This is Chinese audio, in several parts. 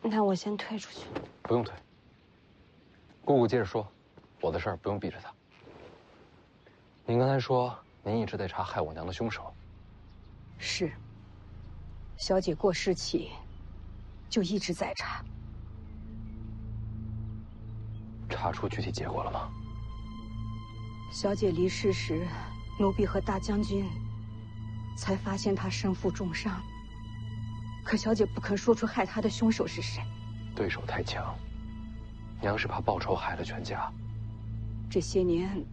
那我先退出去。不用退。姑姑接着说，我的事儿不用逼着他。您刚才说您一直在查害我娘的凶手。是。小姐过世起，就一直在查。查出具体结果了吗？小姐离世时，奴婢和大将军才发现她身负重伤。可小姐不肯说出害她的凶手是谁。对手太强，娘是怕报仇害了全家。这些年，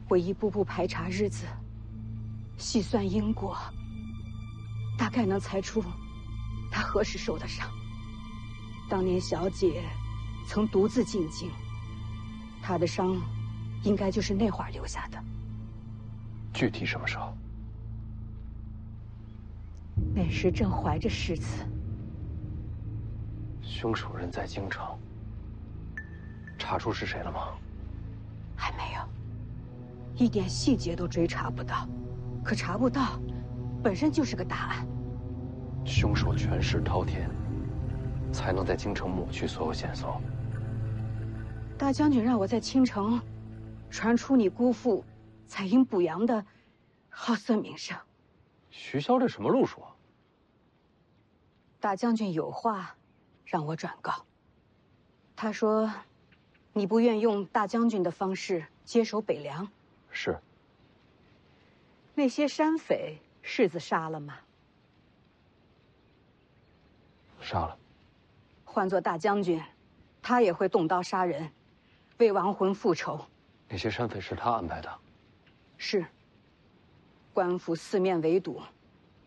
我一步步排查日子，细算因果，大概能猜出她何时受的伤。当年小姐曾独自进京，她的伤应该就是那会儿留下的。具体什么时候？那时正怀着世子。凶手人在京城，查出是谁了吗？还没有，一点细节都追查不到。可查不到，本身就是个答案。凶手权势滔天，才能在京城抹去所有线索。大将军让我在青城传出你姑父采阴补阳的好色名声。徐骁这什么路数啊？大将军有话让我转告。他说，你不愿用大将军的方式接手北凉。是。那些山匪，世子杀了吗？杀了。换做大将军，他也会动刀杀人，为亡魂复仇。那些山匪是他安排的。是。官府四面围堵，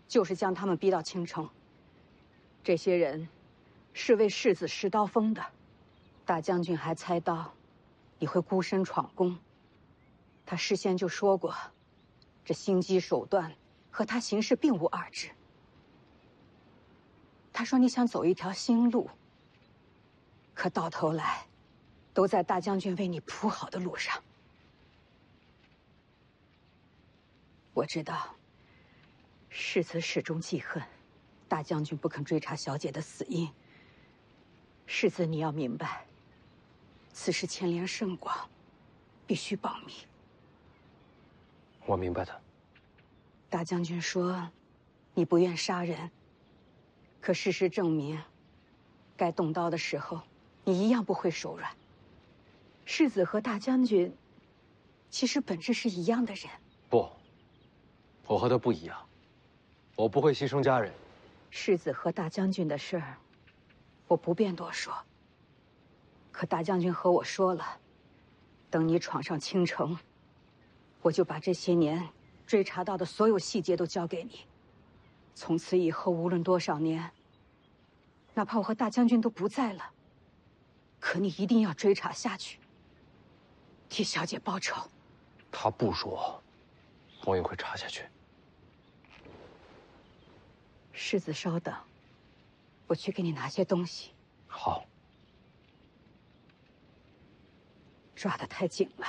就是将他们逼到青城。这些人是为世子施刀锋的。大将军还猜到你会孤身闯宫，他事先就说过，这心机手段和他行事并无二致。他说你想走一条新路，可到头来都在大将军为你铺好的路上。我知道世子始终记恨大将军不肯追查小姐的死因。世子，你要明白，此事牵连甚广，必须保密。我明白的。大将军说，你不愿杀人，可事实证明，该动刀的时候，你一样不会手软。世子和大将军，其实本质是一样的人。不，我和他不一样，我不会牺牲家人。世子和大将军的事儿，我不便多说。可大将军和我说了，等你闯上青城，我就把这些年追查到的所有细节都交给你。从此以后，无论多少年，哪怕我和大将军都不在了，可你一定要追查下去，替小姐报仇。他不说，我也会查下去。世子，稍等，我去给你拿些东西。好。抓得太紧了。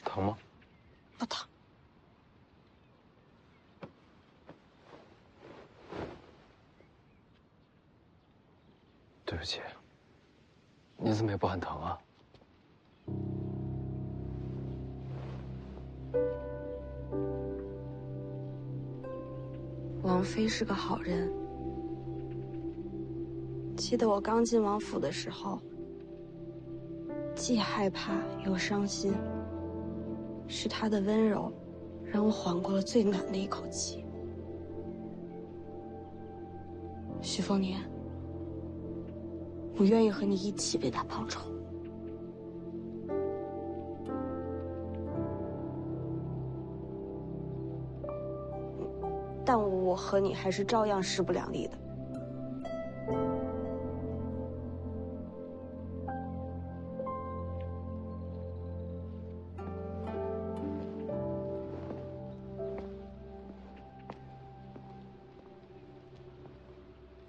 疼吗？不疼。对不起，你怎么也不很疼啊？王妃是个好人。记得我刚进王府的时候，既害怕又伤心。是她的温柔，让我缓过了最难的一口气。徐凤年，我愿意和你一起为她报仇。但我和你还是照样势不两立的。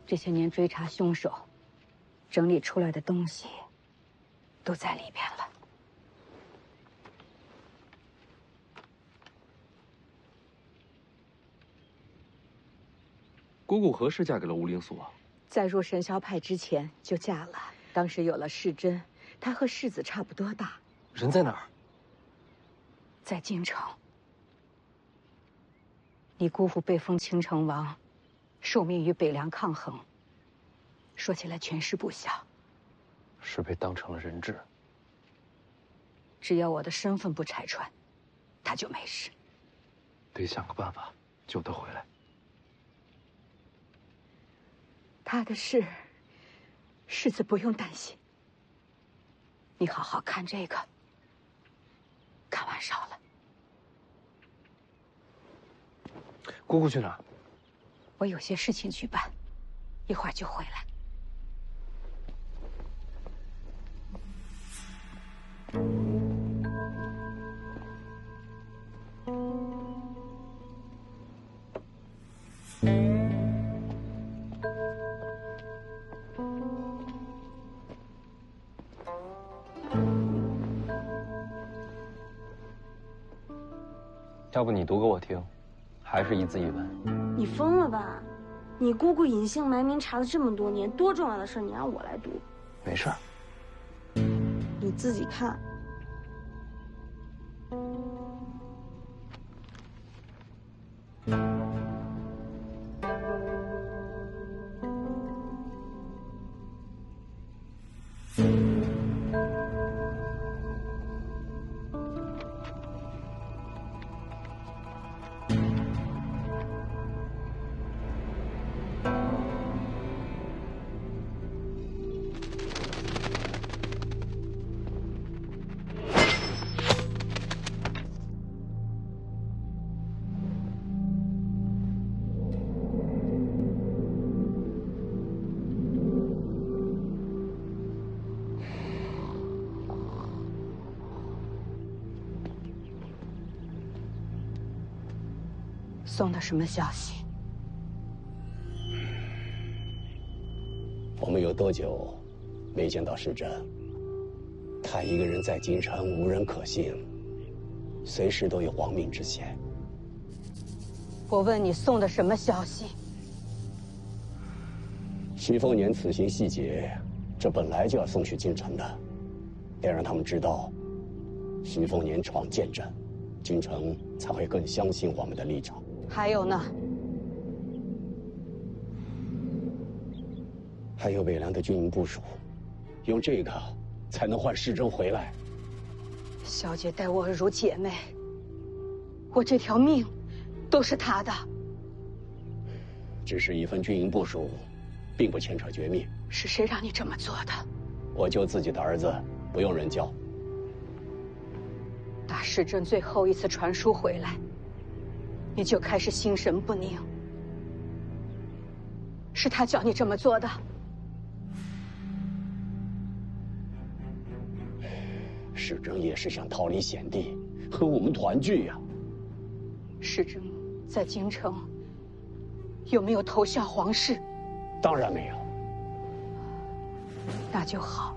这些年追查凶手，整理出来的东西，都在里边了。姑姑何时嫁给了吴灵素啊？在入神霄派之前就嫁了，当时有了世珍，她和世子差不多大。人在哪儿？在京城。你姑父被封青城王，受命与北凉抗衡。说起来权势不小。是被当成了人质。只要我的身份不拆穿，他就没事。得想个办法救他回来。他的事，世子不用担心。你好好看这个。看完烧了。姑姑去哪儿？我有些事情去办，一会儿就回来。要不你读给我听，还是一字一文？你疯了吧？你姑姑隐姓埋名查了这么多年，多重要的事你让我来读？没事儿。你自己看。送的什么消息？我们有多久没见到世珍？他一个人在京城，无人可信，随时都有亡命之险。我问你送的什么消息？徐凤年此行细节，这本来就要送去京城的，得让他们知道，徐凤年闯剑阵，京城才会更相信我们的立场。还有呢？还有北凉的军营部署，用这个才能换世珍回来。小姐待我如姐妹，我这条命都是她的。只是一份军营部署，并不牵扯绝密。是谁让你这么做的？我救自己的儿子，不用人教。打世珍最后一次传书回来，你就开始心神不宁。是他叫你这么做的。世珍也是想逃离险地，和我们团聚呀。世珍在京城有没有投效皇室？当然没有。那就好。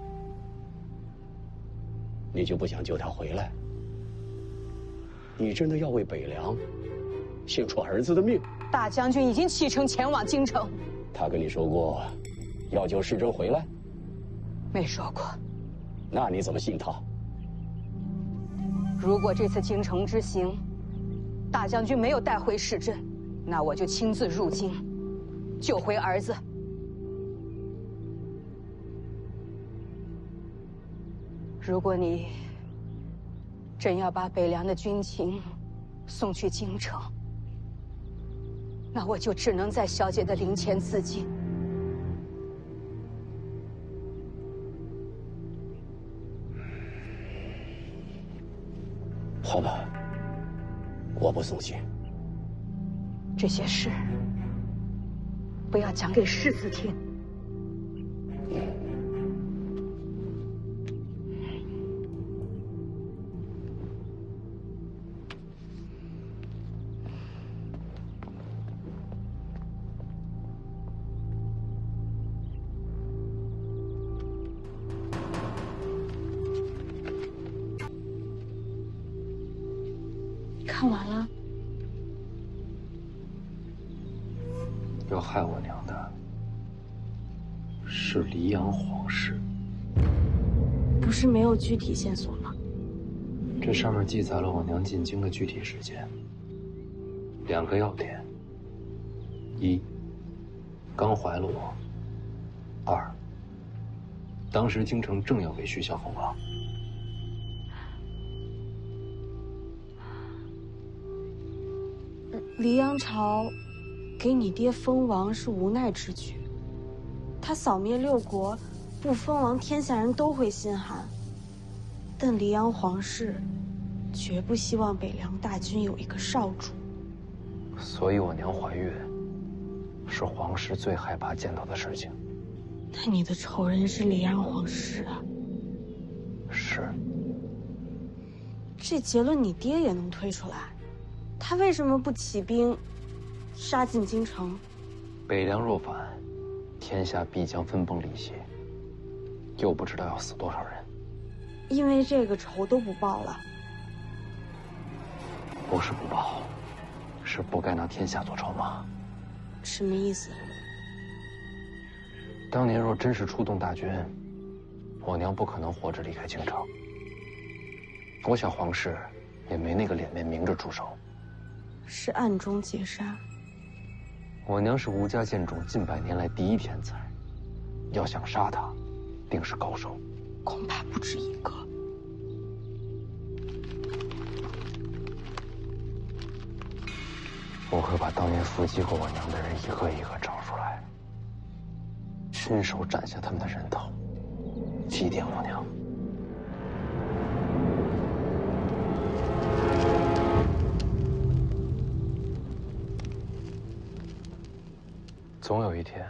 你就不想救他回来？你真的要为北凉献出儿子的命？大将军已经启程前往京城。他跟你说过要救世珍回来？没说过。那你怎么信他？如果这次京城之行，大将军没有带回世珍，那我就亲自入京，救回儿子。如果你真要把北凉的军情送去京城，那我就只能在小姐的灵前自尽。好吧，我不送信。这些事不要讲给世子听。看完了。要害我娘的是黎阳皇室。不是没有具体线索吗？这上面记载了我娘进京的具体时间。2个要点：一，刚怀了我；二，当时京城正要给徐孝封王。黎阳朝给你爹封王是无奈之举，他扫灭6国，不封王，天下人都会心寒。但黎阳皇室绝不希望北凉大军有一个少主。所以我娘怀孕，是皇室最害怕见到的事情。那你的仇人是黎阳皇室啊？是。这结论你爹也能推出来，他为什么不起兵杀进京城？北凉若反，天下必将分崩离析，又不知道要死多少人。因为这个仇都不报了。不是不报，是不该拿天下做筹码。什么意思？当年若真是出动大军，我娘不可能活着离开京城。我想皇室也没那个脸面明着出手，是暗中劫杀。我娘是吴家剑种近100年来第一天才，要想杀她，定是高手，恐怕不止一个。我会把当年伏击过我娘的人一个一个找出来，亲手斩下他们的人头，祭奠我娘。总有一天，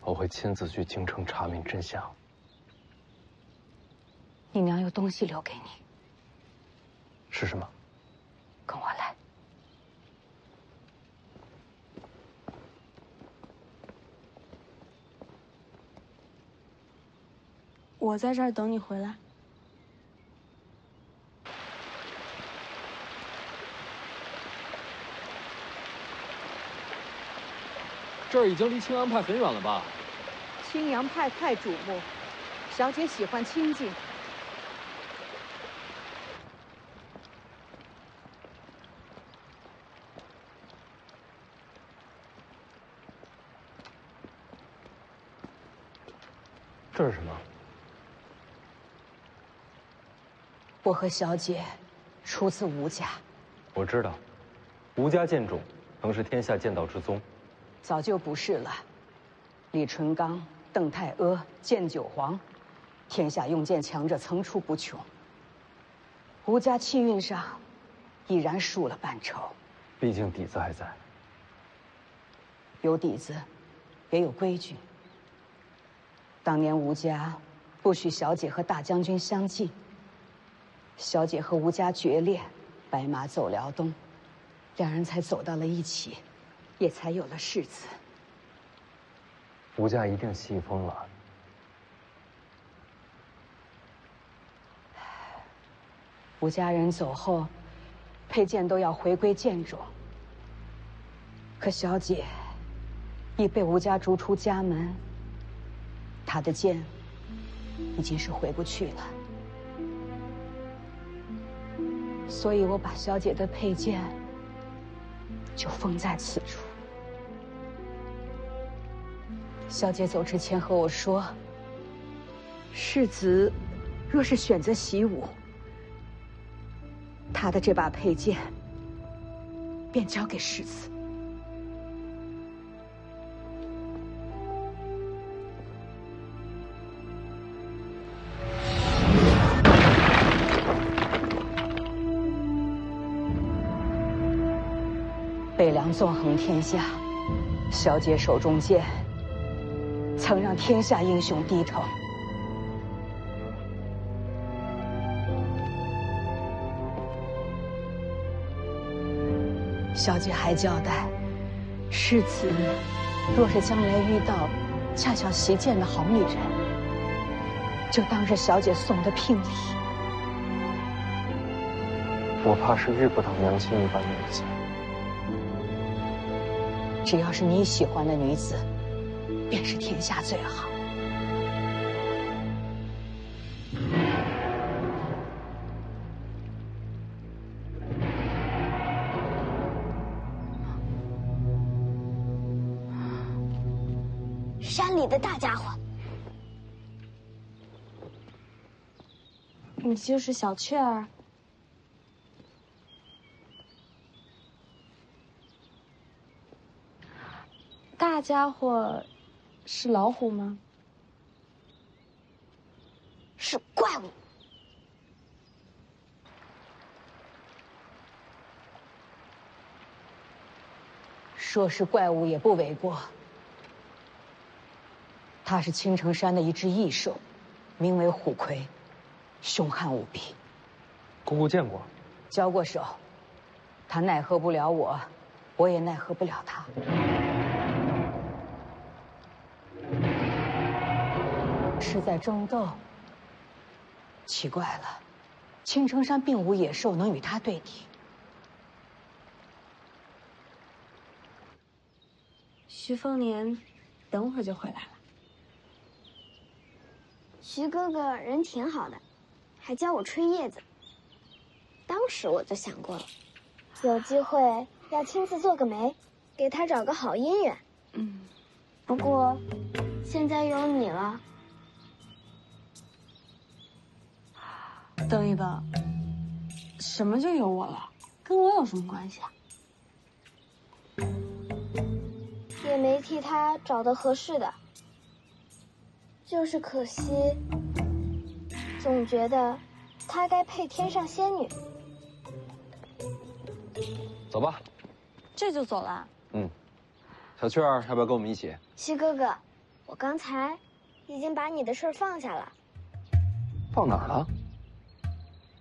我会亲自去京城查明真相。你娘有东西留给你，是什么？跟我来。我在这儿等你回来。这儿已经离青阳派很远了吧？青阳派太瞩目，小姐喜欢清静。这是什么？我和小姐出自吴家，我知道，吴家剑种曾是天下剑道之宗，早就不是了。李淳刚、邓太阿、剑九黄，天下用剑强者层出不穷。吴家气运上，已然输了半筹。毕竟底子还在。有底子，也有规矩。当年吴家不许小姐和大将军相近，小姐和吴家决裂，白马走辽东，2人才走到了一起，也才有了世子。吴家一定气疯了。吴家人走后，佩剑都要回归剑种。可小姐已被吴家逐出家门，她的剑已经是回不去了。所以我把小姐的佩剑就封在此处。小姐走之前和我说，世子若是选择习武，她的这把佩剑便交给世子。北凉纵横天下，小姐手中剑曾让天下英雄低头。小姐还交代，世子若是将来遇到恰巧习剑的好女人，就当是小姐送的聘礼。我怕是遇不到娘亲一般女子。只要是你喜欢的女子，便是天下最好。山里的大家伙，你就是小雀儿。大家伙是老虎吗？是怪物。说是怪物也不为过。它是青城山的一只异兽，名为虎魁，凶悍无比。姑姑见过，交过手，它奈何不了我，我也奈何不了它。是在争斗。奇怪了，青城山并无野兽能与它对敌。徐凤年，等会儿就回来了。徐哥哥人挺好的，还教我吹叶子。当时我就想过了，有机会要亲自做个媒，给他找个好姻缘。不过现在有你了。等一等，什么就有我了？跟我有什么关系啊？也没替他找到合适的，就是可惜，总觉得他该配天上仙女。走吧。这就走了？小雀儿，要不要跟我们一起？徐哥哥，我刚才已经把你的事儿放下了，放哪儿了？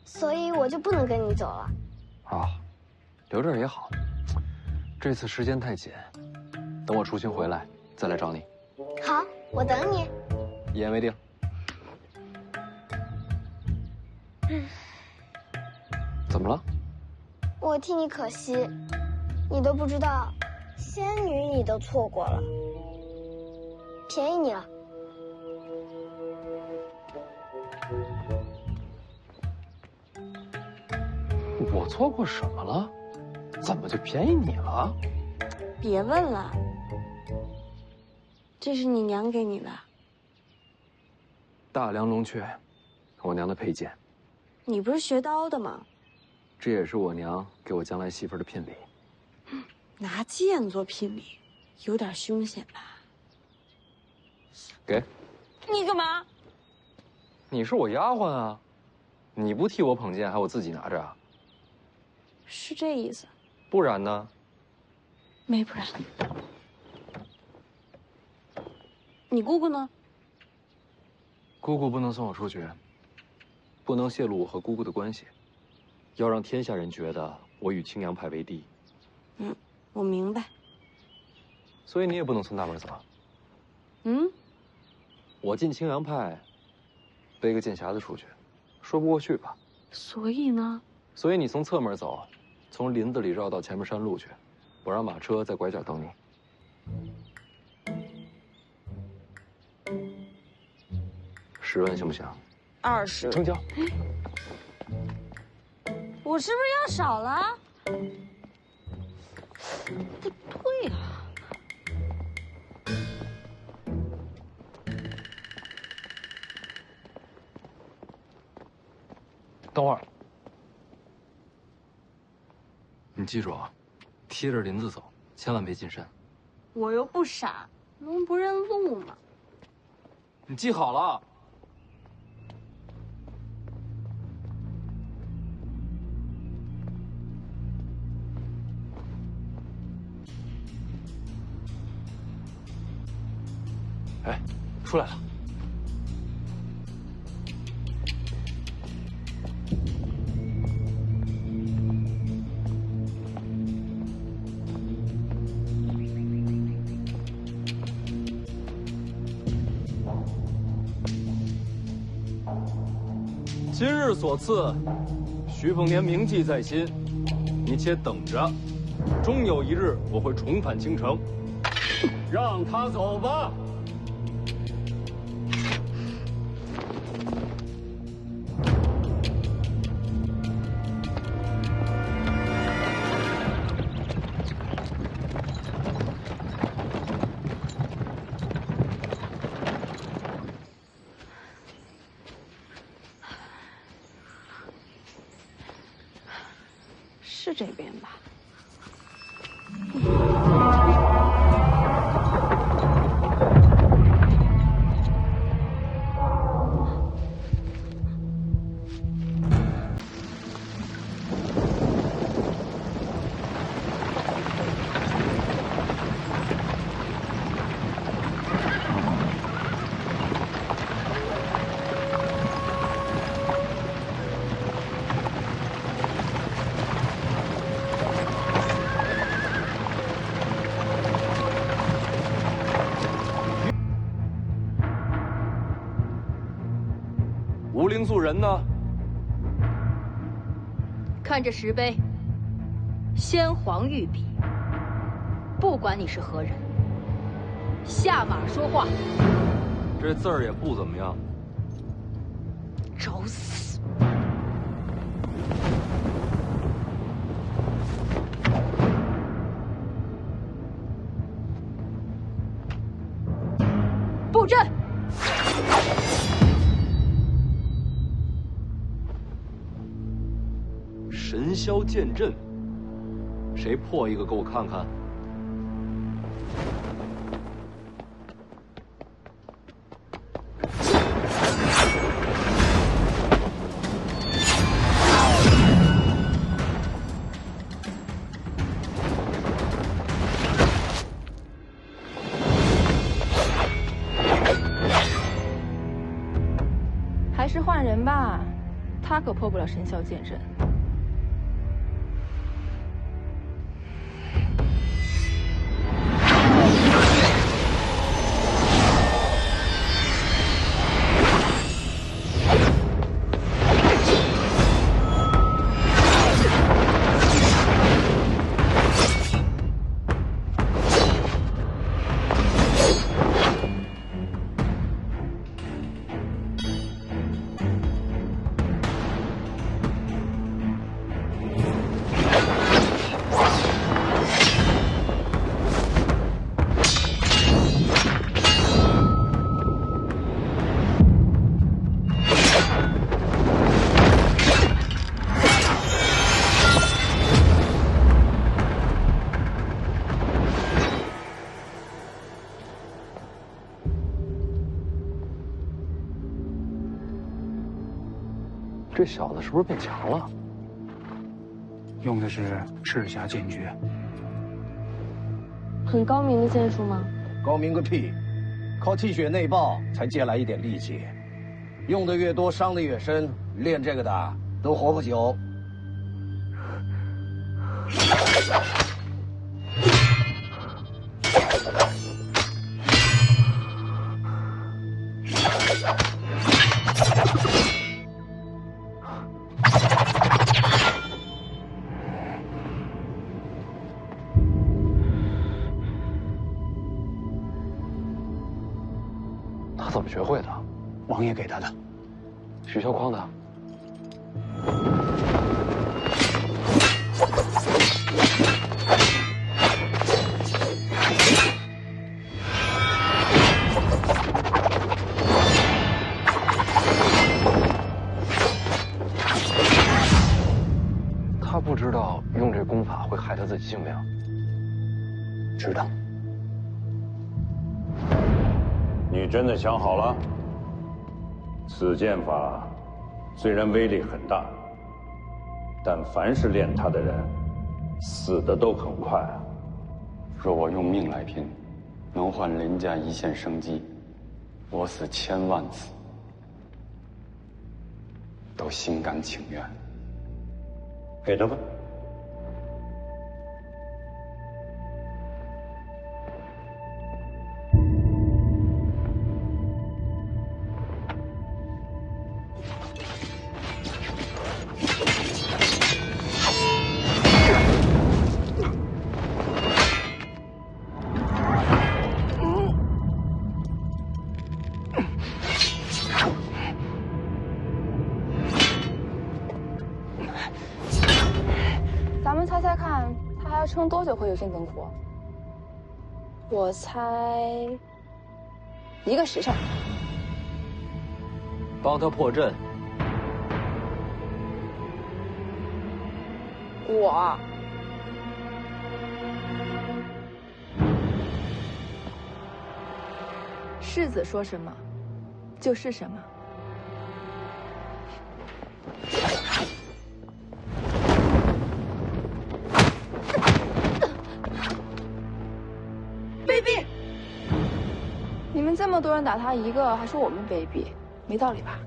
所以我就不能跟你走了。啊，留这儿也好。这次时间太紧，等我出行回来再来找你。好，我等你。一言为定。怎么了？我替你可惜，你都不知道，仙女你都错过了，便宜你了。我错过什么了？怎么就便宜你了？别问了，这是你娘给你的。大梁龙雀，我娘的佩剑。你不是学刀的吗？这也是我娘给我将来媳妇儿的聘礼。拿剑做聘礼，有点凶险吧？给。你干嘛？你是我丫鬟啊，你不替我捧剑，还我自己拿着啊？是这意思？不然呢？没不然。你姑姑呢？姑姑不能送我出去，不能泄露我和姑姑的关系，要让天下人觉得我与青阳派为敌。我明白。所以你也不能从大门走。我进青阳派，背个剑匣子出去，说不过去吧？所以呢？所以你从侧门走，从林子里绕到前面山路去，我让马车在拐角等你。10万行不行？20。成交。我是不是要少了？不对啊。等会儿，你记住啊，贴着林子走，千万别进山。我又不傻，能不认路吗？你记好了。哎，出来了。今日所赐，徐凤年铭记在心，你且等着，终有一日我会重返京城，让他走吧。是这边吧？无灵素人呢？看这石碑，先皇御笔。不管你是何人，下马说话。这字儿也不怎么样。找死！布阵！神霄剑阵，谁破一个给我看看？还是换人吧，他可破不了神霄剑阵。这小子是不是变强了？用的是赤霞剑诀，很高明的剑术吗？高明个屁！靠气血内爆才借来一点力气，用的越多，伤的越深。练这个的都活不久。他怎么学会的？王爷给他的。许霄匡的。他不知道用这功法会害他自己性命。知道。你真的想好了？此剑法虽然威力很大，但凡是练它的人，死的都很快。若我用命来拼，能换林家一线生机，我死1000万次，都心甘情愿。给他吧。要撑多久会有性增活？我猜1个时辰。帮他破阵。我世子说什么就是什么。卑鄙！你们这么多人打他一个，还说我们卑鄙，没道理吧？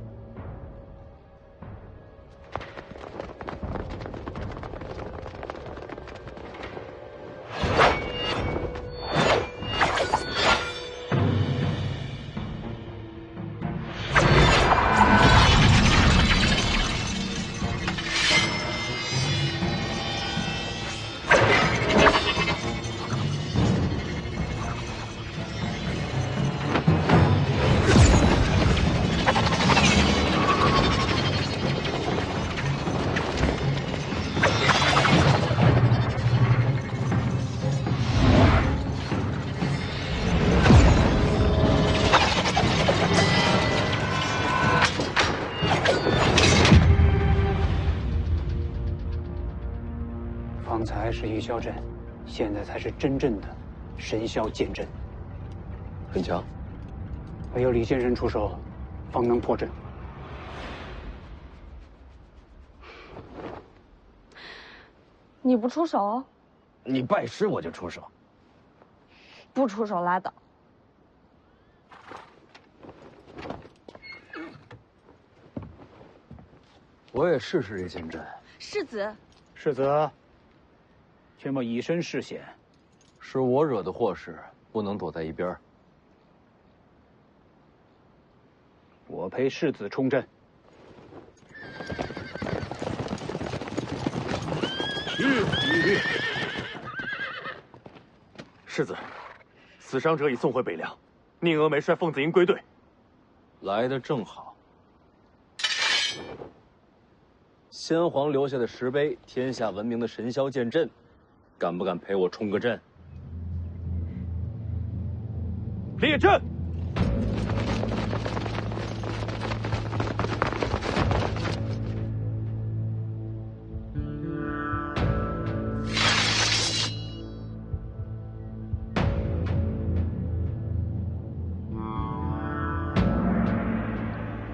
方才是一霄阵，现在才是真正的神霄剑阵。很强，唯有李先生出手，方能破阵。你不出手，你拜师我就出手，不出手拉倒。我也试试这剑阵。世子，世子，却莫以身试险。是我惹的祸事，不能躲在一边。我陪世子冲阵。世子，死伤者已送回北凉，宁峨眉率凤子营归队。来得正好。先皇留下的石碑，天下闻名的神霄剑阵，敢不敢陪我冲个阵？列阵！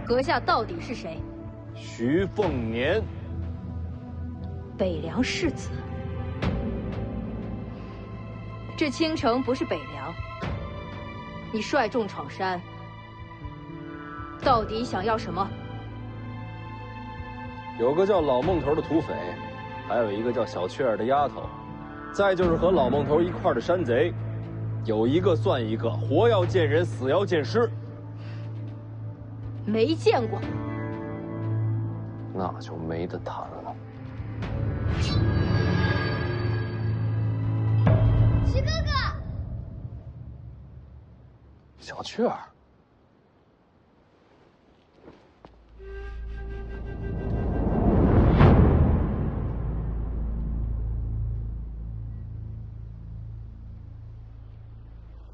阁下到底是谁？徐凤年，北凉世子。这青城不是北凉，你率众闯山，到底想要什么？有个叫老孟头的土匪，还有一个叫小雀儿的丫头，再就是和老孟头一块的山贼，有一个算一个，活要见人，死要见尸。没见过，那就没得谈了。徐哥哥，小雀儿，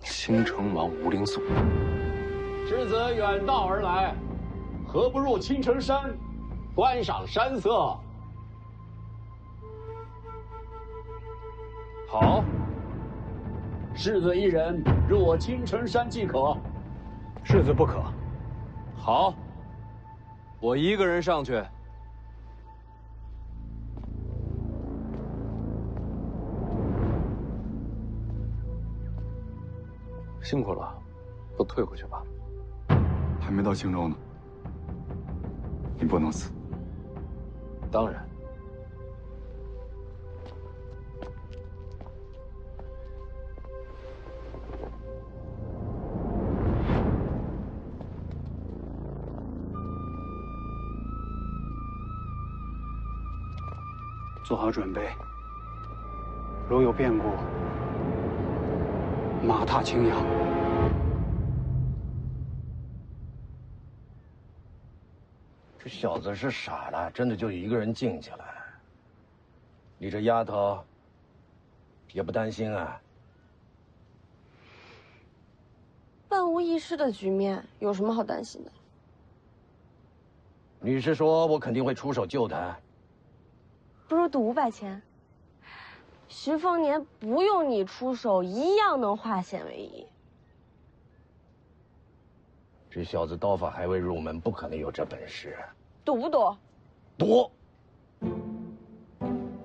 青城王吴灵素。世子远道而来，何不入青城山，观赏山色？好，世子一人入我青城山即可。世子不可。好，我一个人上去。辛苦了，都退回去吧。还没到青州呢，你不能死。当然。做好准备，如有变故，马踏青阳。这小子是傻了，真的就一个人静下来。你这丫头，也不担心啊？万无一失的局面，有什么好担心的？你是说我肯定会出手救他？不如赌500钱。徐丰年不用你出手，一样能化险为夷。这小子刀法还未入门，不可能有这本事。赌不赌？赌。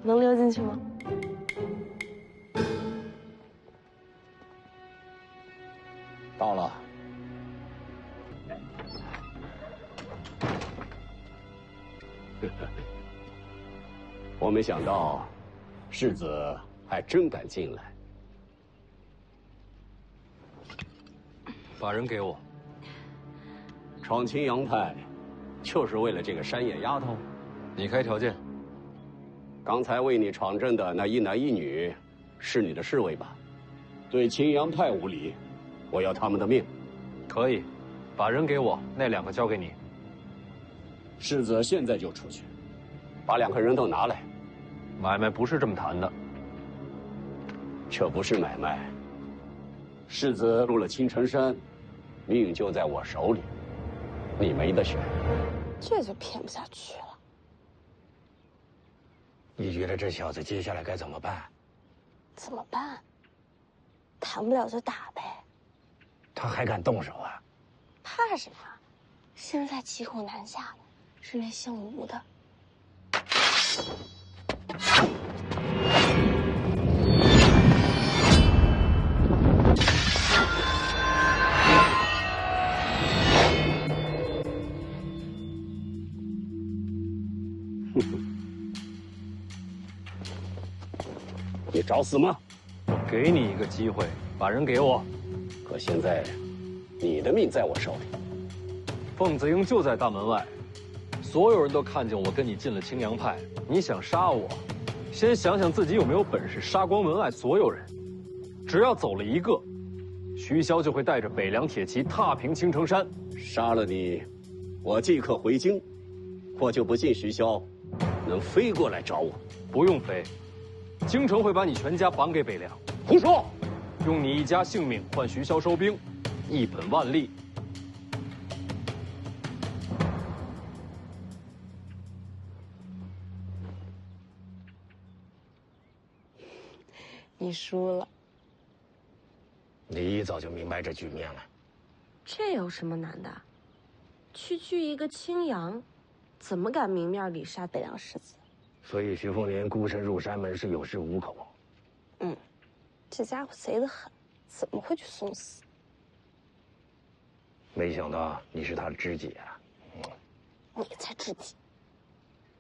能溜进去吗？到了。我没想到，世子还真敢进来。把人给我。闯青阳派，就是为了这个山野丫头？你开条件。刚才为你闯阵的那一男一女，是你的侍卫吧？对青阳派无礼，我要他们的命。可以，把人给我，那2个交给你。世子现在就出去，把2个人都拿来。买卖不是这么谈的。这不是买卖。世子入了青城山，命就在我手里，你没得选。这就骗不下去了。你觉得这小子接下来该怎么办？怎么办？谈不了就打呗。他还敢动手啊？怕什么？现在骑虎难下的是那姓吴的。你找死吗？给你一个机会，把人给我。可现在，你的命在我手里。凤子英就在大门外，所有人都看见我跟你进了青阳派。你想杀我，先想想自己有没有本事杀光门外所有人。只要走了一个，徐骁就会带着北凉铁骑踏平青城山。杀了你，我即刻回京。我就不信徐骁能飞过来找我。不用飞。京城会把你全家绑给北凉。胡说！用你一家性命换徐骁收兵，一本万利。你输了。你一早就明白这局面了。这有什么难的？区区一个青阳，怎么敢明面里杀北凉世子？所以徐凤年孤身入山门是有恃无恐。这家伙贼得很，怎么会去送死？没想到你是他的知己啊！你才知己。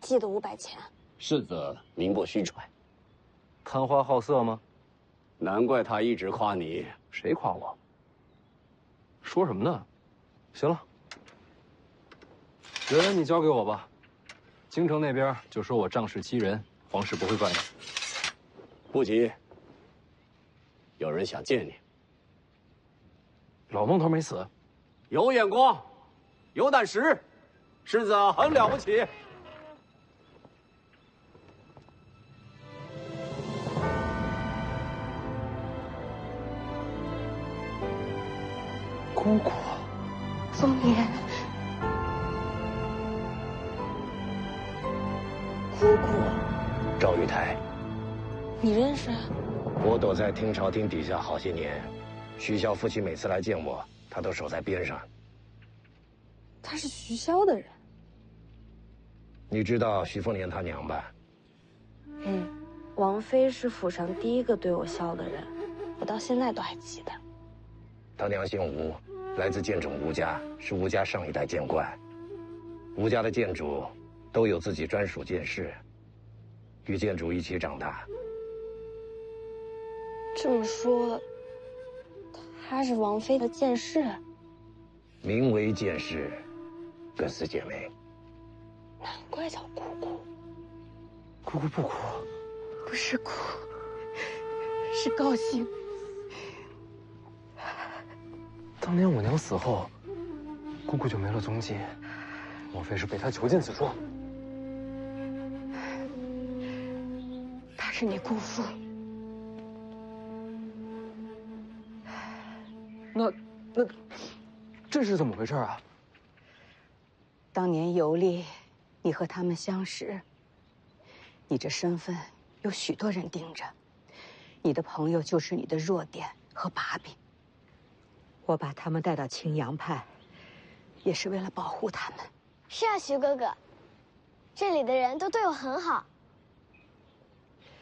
记得500钱。世子名不虚传。贪花好色吗？难怪他一直夸你。谁夸我？说什么呢？行了，人你交给我吧。京城那边就说我仗势欺人，皇室不会怪你。不急，有人想见你。老孟头没死，有眼光，有胆识，世子很了不起。姑姑，凤年，姑姑，赵玉台，你认识？我躲在听朝廷底下好些年，徐骁夫妻每次来见我，他都守在边上。他是徐骁的人。你知道徐凤年他娘吧？王妃是府上第一个对我笑的人，我到现在都还记得。他娘姓吴，来自剑冢吴家，是吴家上一代剑冠。吴家的剑主都有自己专属剑士，与剑主一起长大。这么说，她是王妃的剑士？名为剑士，各司姐妹。难怪叫姑姑。姑姑不哭，不是哭，是高兴。当年我娘死后，姑姑就没了踪迹，莫非是被她囚禁此处？他是你姑父，那，这是怎么回事啊？当年游历，你和他们相识，你这身份有许多人盯着，你的朋友就是你的弱点和把柄。我把他们带到青阳派，也是为了保护他们。是啊，徐哥哥，这里的人都对我很好。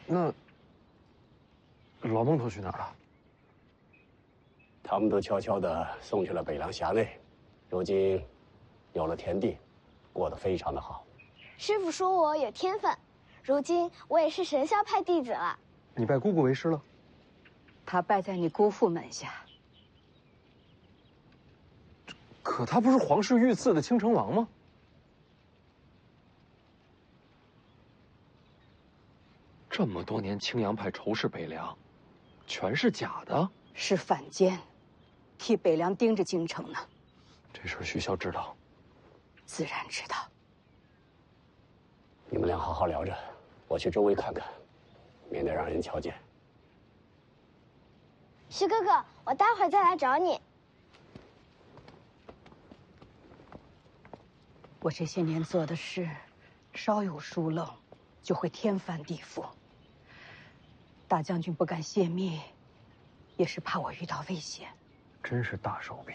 那老孟头去哪儿了？他们都悄悄地送去了北凉辖内，如今有了田地，过得非常的好。师傅说我有天分，如今我也是神霄派弟子了。你拜姑姑为师了？他拜在你姑父门下。可他不是皇室御赐的青城王吗？这么多年青阳派仇视北凉，全是假的？是反间，替北凉盯着京城呢。这事徐骁知道？自然知道。你们俩好好聊着，我去周围看看，免得让人瞧见。徐哥哥，我待会儿再来找你。我这些年做的事，稍有疏漏，就会天翻地覆。大将军不敢泄密，也是怕我遇到危险。真是大手笔。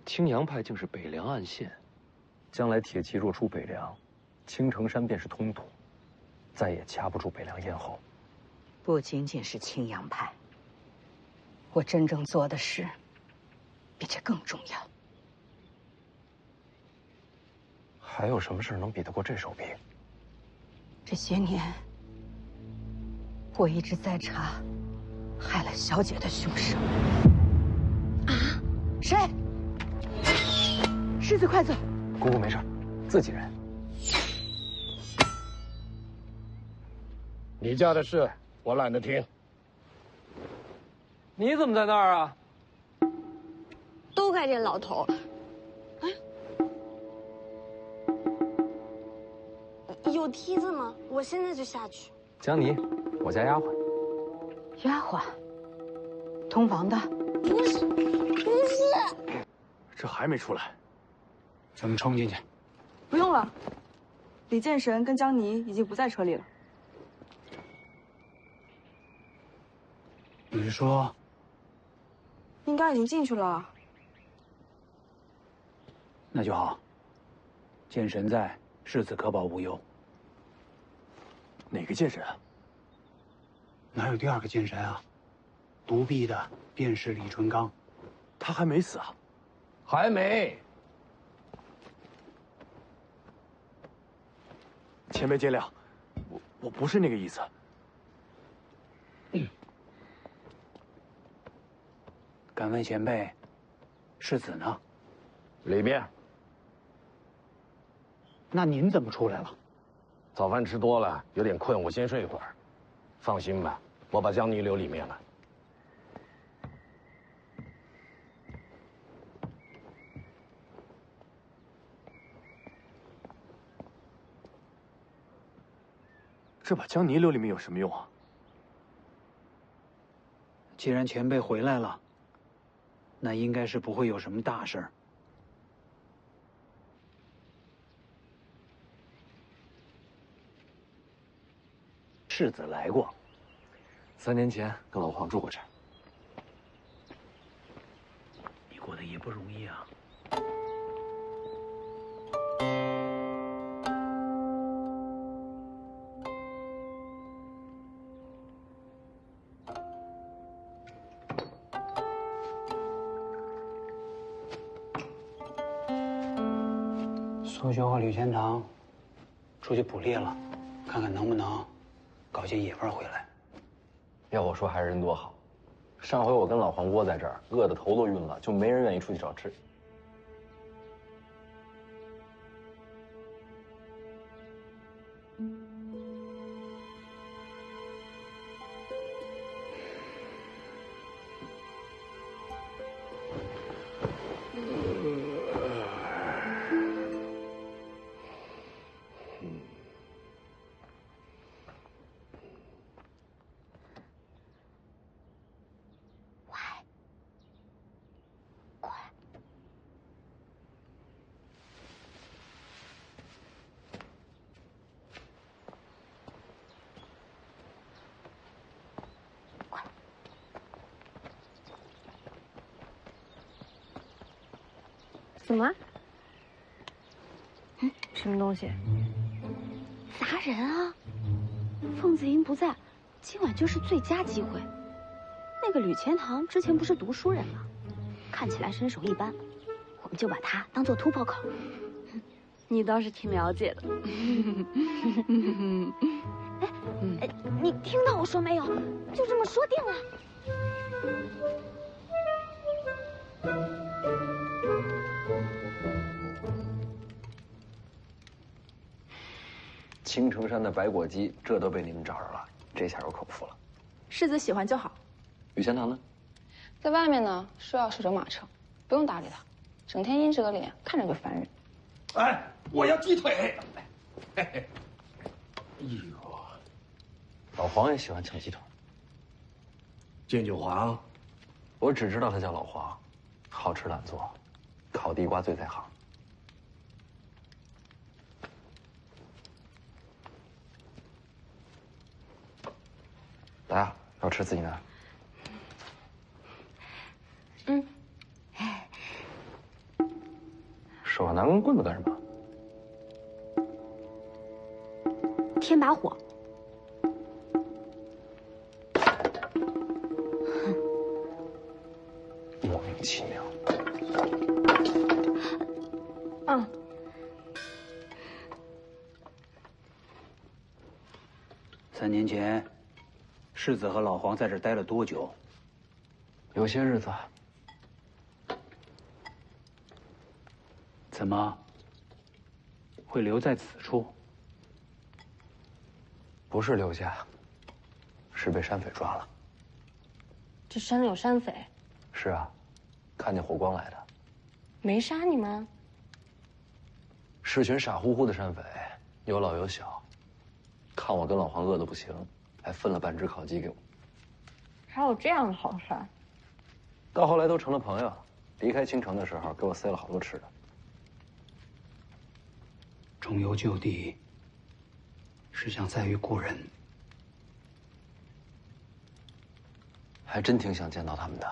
青阳派竟是北凉暗线，将来铁骑若出北凉，青城山便是通途，再也掐不住北凉咽喉。不仅仅是青阳派，我真正做的事，比这更重要。还有什么事能比得过这手笔？这些年，我一直在查害了小姐的凶手。啊？谁？世子，快走！姑姑没事，自己人。你家的事我懒得听。你怎么在那儿啊？都怪这老头。有梯子吗？我现在就下去。江妮，我家丫鬟。丫鬟，通房的？不是。这还没出来，咱们冲进去。不用了，李剑神跟江妮已经不在车里了。你是说？应该已经进去了。那就好。剑神在，世子可保无忧。哪个剑神啊？哪有第二个剑神啊？独臂的便是李淳罡。他还没死啊？还没。前辈见谅，我不是那个意思。敢问前辈，世子呢？里面。那您怎么出来了？早饭吃多了，有点困，我先睡一会儿。放心吧，我把江妮留里面了。这把江妮留里面有什么用啊？既然前辈回来了，那应该是不会有什么大事儿。世子来过，3年前跟老黄住过这儿。你过得也不容易啊。苏修和吕钱塘出去捕猎了，看看能不能搞些野味回来。要我说，还是人多好。上回我跟老黄窝在这儿，饿得头都晕了，就没人愿意出去找吃。怎么？什么东西？砸人啊！凤子英不在，今晚就是最佳机会。那个吕钱塘之前不是读书人吗？看起来身手一般，我们就把他当做突破口。你倒是挺了解的。哎，你听到我说没有？就这么说定了。青城山的白果鸡，这都被你们找着了，这下有口福了。世子喜欢就好。雨贤堂呢？在外面呢，说要守着马车，不用搭理他，整天阴着个脸，看着就烦人。哎，我要鸡腿。嘿嘿。哎呦，老黄也喜欢抢鸡腿。建九黄，我只知道他叫老黄，好吃懒做，烤地瓜最在行。来啊，要吃自己拿。嗯。手上拿根棍子干什么？添把火。莫名其妙。嗯。3年前，世子和老黄在这儿待了多久？有些日子。怎么会留在此处？不是留下，是被山匪抓了。这山里有山匪？是啊，看见火光来的。没杀你吗？是群傻乎乎的山匪，有老有小，看我跟老黄饿得不行，还分了半只烤鸡给我。还有这样的好事儿？到后来都成了朋友，离开青城的时候给我塞了好多吃的。重游旧地，是想再遇故人。还真挺想见到他们的。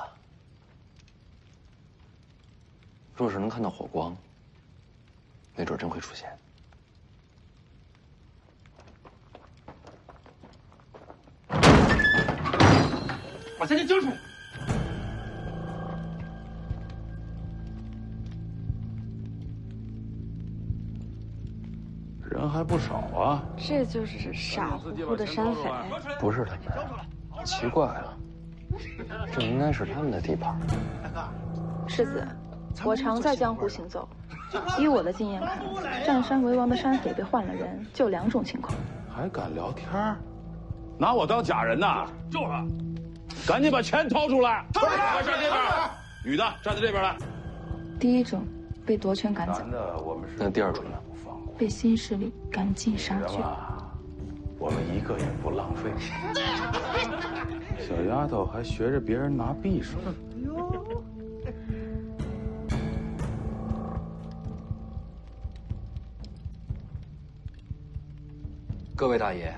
若是能看到火光，没准真会出现。把三姐交出来！人还不少啊。这就是傻乎乎的山匪。不是他们，奇怪了，这应该是他们的地盘。世子，我常在江湖行走，依我的经验看，占山为王的山匪被换了人，就2种情况。还敢聊天？拿我当假人呐？就是。赶紧把钱掏出来！掏出来！站这边，女的站在这边来。第一种被夺权赶走，那第2种呢？被新势力赶尽杀绝。我们一个也不浪费。小丫头还学着别人拿匕首。各位大爷，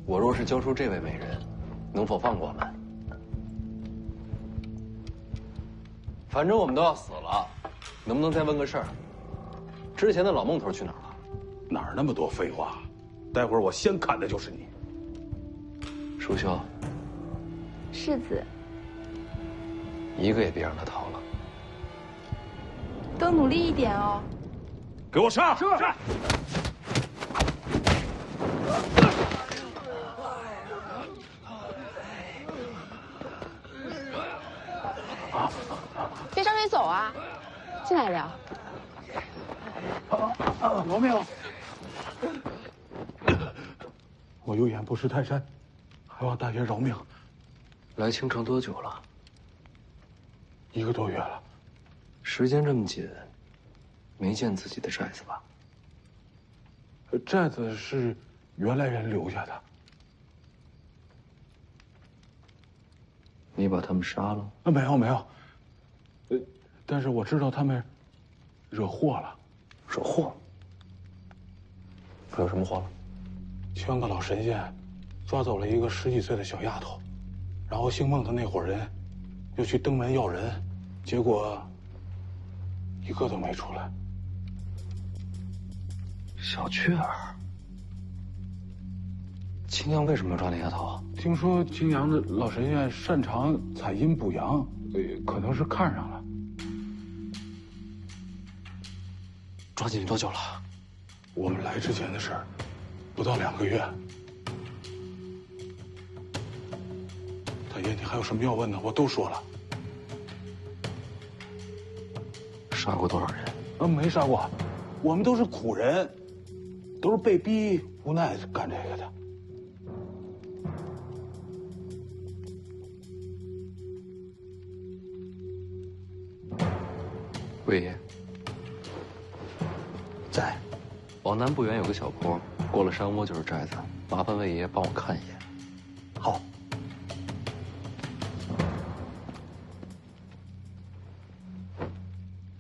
我若是交出这位美人，能否放过我们？反正我们都要死了，能不能再问个事儿？之前的老孟头去哪儿了？哪儿那么多废话？待会儿我先砍的就是你。淑修，世子，一个也别让他逃了。都努力一点哦。给我上！是。别张嘴走啊！进来聊。饶命！我有眼不识泰山，还望大爷饶命。来青城多久了？1个多月了。时间这么紧，没见自己的寨子吧？寨子是原来人留下的。你把他们杀了？没有没有。但是我知道他们惹祸了。惹祸？惹什么祸了？圈个老神仙，抓走了一个10几岁的小丫头，然后姓孟的那伙人又去登门要人，结果一个都没出来。小雀儿，青阳为什么要抓那丫头？听说青阳的老神仙擅长采阴补阳，可能是看上了。抓进去多久了？我们来之前的事儿，不到2个月。大爷，你还有什么要问的？我都说了。杀过多少人？没杀过，我们都是苦人，都是被逼无奈干这个的。魏爷在，往南不远有个小坡，过了山窝就是寨子，麻烦魏爷帮我看一眼。好。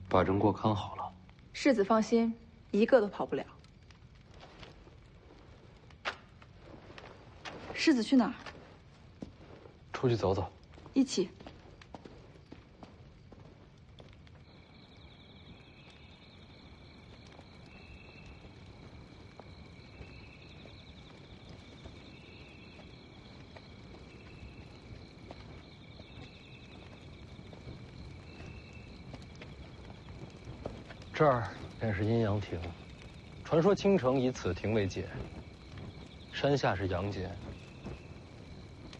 把人给我看好了。世子放心，一个都跑不了。世子去哪儿？出去走走。一起。这儿便是阴阳亭，传说青城以此亭为界。山下是阳间，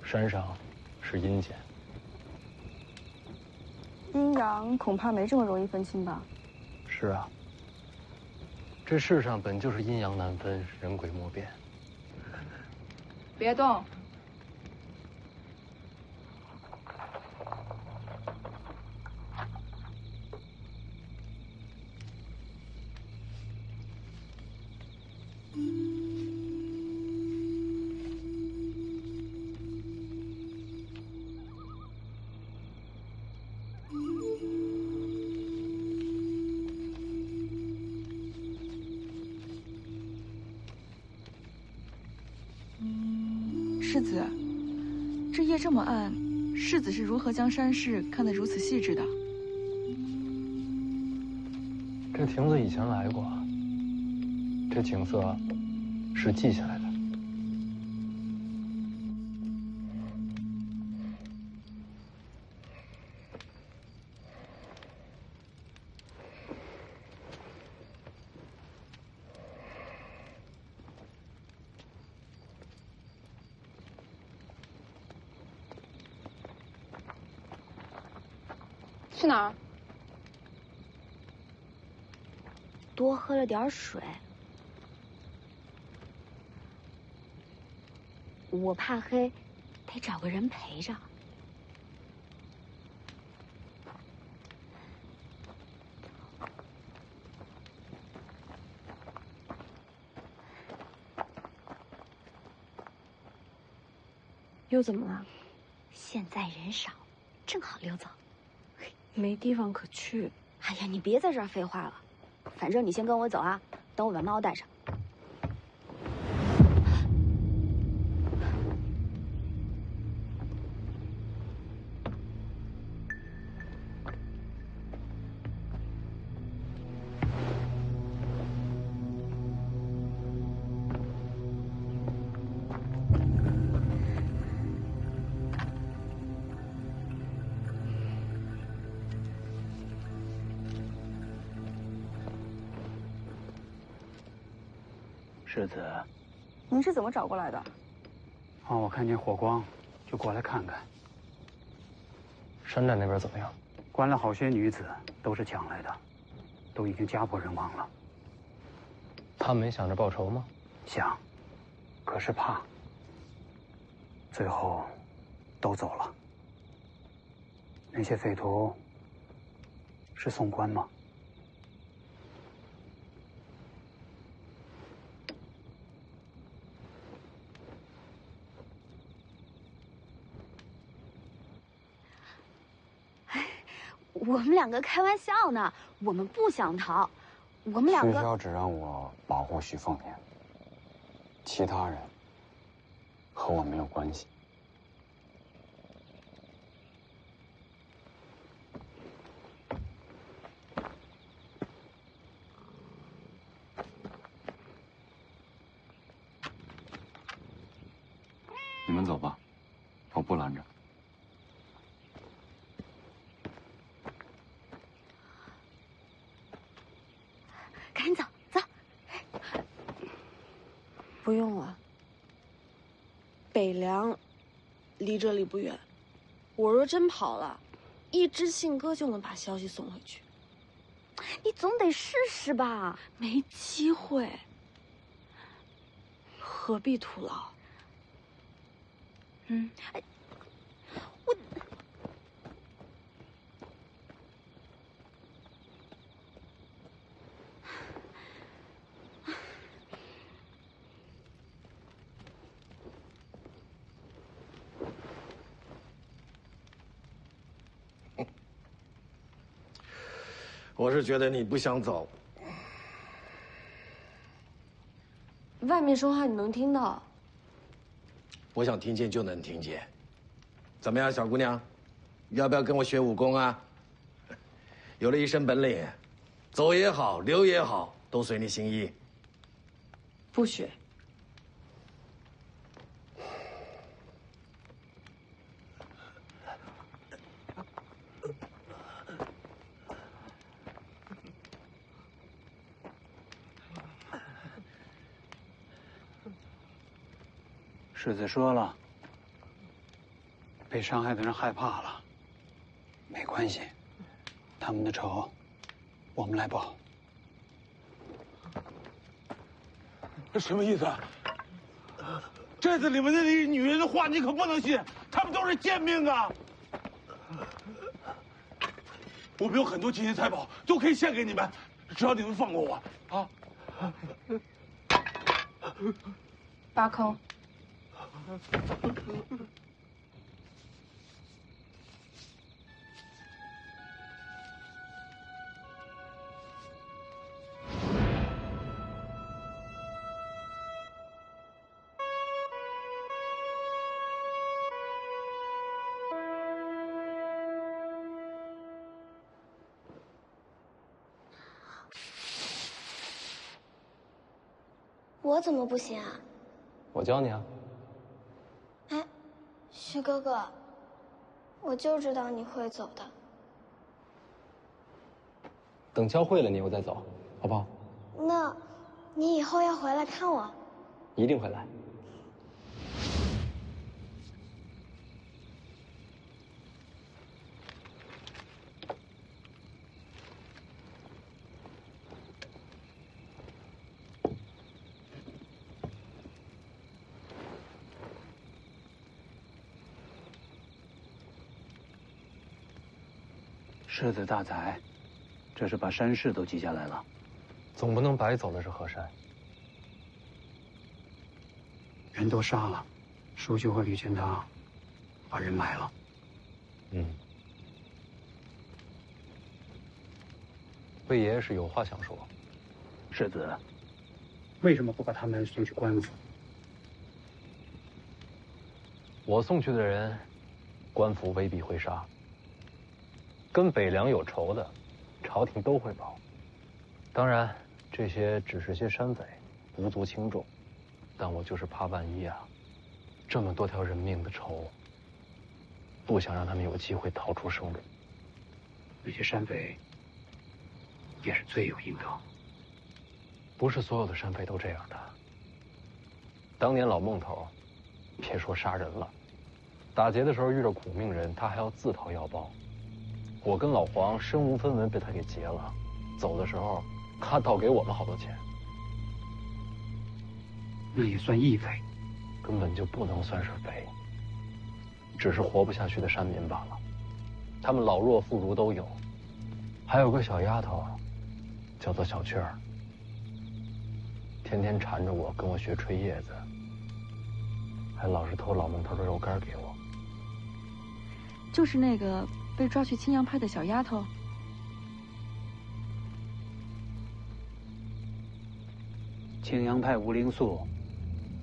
山上是阴间。阴阳恐怕没这么容易分清吧？是啊，这世上本就是阴阳难分，人鬼莫辨。别动。世子，这夜这么暗，世子是如何将山势看得如此细致的？这亭子以前来过，这景色是记下来的。去哪儿？多喝了点水。我怕黑，得找个人陪着。又怎么了？现在人少，正好溜走。没地方可去。哎呀，你别在这儿废话了，反正你先跟我走啊，等我把猫带上。世子，您是怎么找过来的？我看见火光，就过来看看。山寨那边怎么样？关了好些女子，都是抢来的，都已经家破人亡了。他没想着报仇吗？想，可是怕。最后，都走了。那些匪徒是宋官吗？我们两个开玩笑呢，我们不想逃，我们两个。徐骁只让我保护徐凤年，其他人和我没有关系。们走吧，我不拦着。赶紧走走。不用了。北凉离这里不远，我若真跑了，一只信鸽就能把消息送回去。你总得试试吧。没机会，何必徒劳？哎，我。我是觉得你不想走。外面说话你能听到？我想听见就能听见。怎么样，小姑娘，要不要跟我学武功啊？有了一身本领，走也好，留也好，都随你心意。不学。世子说了，被伤害的人害怕了，没关系，他们的仇，我们来报。什么意思？寨子里面的那些女人的话你可不能信，她们都是贱命啊！我们有很多金银财宝，都可以献给你们，只要你们放过我啊！八空。我怎么不行啊？我教你啊。哎，徐哥哥，我就知道你会走的。等教会了你，我再走，好不好？那，你以后要回来看我？一定会来。世子大宰，这是把山势都记下来了。总不能白走的是河山。人都杀了，舒修和吕全堂把人埋了。魏爷爷是有话想说。世子，为什么不把他们送去官府？我送去的人，官府未必会杀。跟北凉有仇的，朝廷都会保。当然，这些只是些山匪，无足轻重。但我就是怕万一啊，这么多条人命的仇，不想让他们有机会逃出生路。那些山匪也是罪有应得。不是所有的山匪都这样的。当年老孟头，别说杀人了，打劫的时候遇到苦命人，他还要自掏腰包。我跟老黄身无分文被他给劫了，走的时候他倒给我们好多钱。那也算义匪，根本就不能算是匪，只是活不下去的山民罢了。他们老弱妇孺都有，还有个小丫头，叫做小雀儿，天天缠着我跟我学吹叶子，还老是偷老孟头的肉干给我。就是那个被抓去青阳派的小丫头。青阳派吴灵素，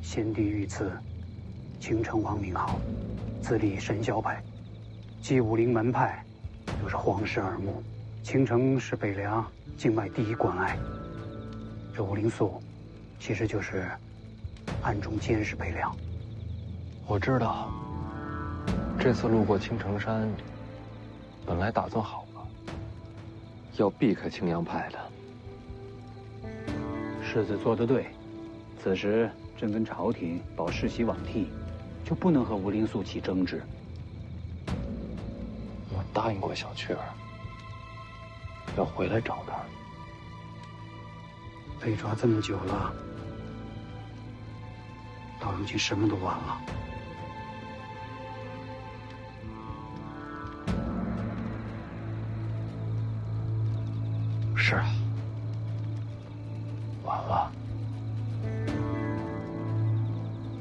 先帝御赐，青城王名号，自立神霄派，继武陵门派，又是皇室耳目。青城是北凉境外第一关隘，这吴灵素，其实就是暗中监视北凉。我知道，这次路过青城山，本来打算好了，要避开青阳派的。世子做得对，此时正跟朝廷保世袭罔替，就不能和吴灵素起争执。我答应过小雀儿，要回来找他。被抓这么久了，到如今什么都晚了。是啊，晚了，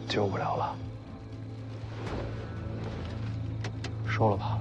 救不了了。收了吧。